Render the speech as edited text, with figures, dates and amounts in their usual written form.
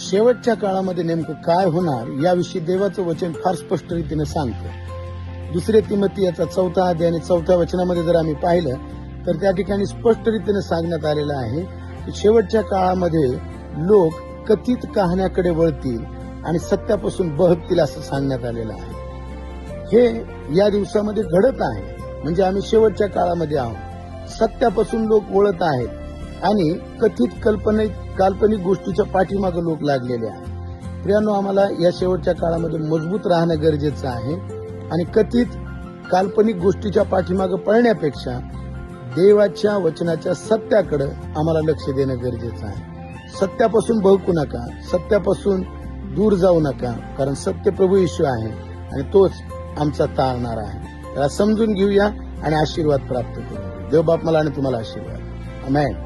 शेवटच्या काळामध्ये नेमकं काय होणार याविषयी देवाचं वचन फार स्पष्ट रीतीने सांगतं. 2 तिमोथेयाचा 4 अध्याय आणि 4 वचनामध्ये जर आम्ही पाहिलं तर त्या ठिकाणी स्पष्ट रीतीने सांगण्यात आलेलं आहे की शेवटच्या काळामध्ये लोक कथित कहाण्याकडे वळतील आणि सत्यापासून बहकतील असं सांगण्यात आलेलं आहे. हे या दिवसामध्ये घडत आहे. म्हणजे आम्ही शेवटच्या काळामध्ये आहोत. सत्यापासून लोक वळत आहेत आणि कथित काल्पनिक गोष्टीच्या पाठीमागे लोक लागलेले आहेत. प्रियांनो, आम्हाला या शेवटच्या काळामध्ये मजबूत राहणं गरजेचं आहे आणि कथित काल्पनिक गोष्टीच्या पाठीमागे पळण्यापेक्षा देवाच्या वचनाच्या सत्याकडे आम्हाला लक्ष देणं गरजेचं आहे. सत्यापासून बहकू नका, सत्यापासून दूर जाऊ नका, कारण सत्य प्रभू येशू आहे आणि तोच आमचा तारणार आहे. त्याला समजून घेऊया आणि आशीर्वाद प्राप्त करू. देव बाप मला आणि तुम्हाला आशीर्वाद. आमेन.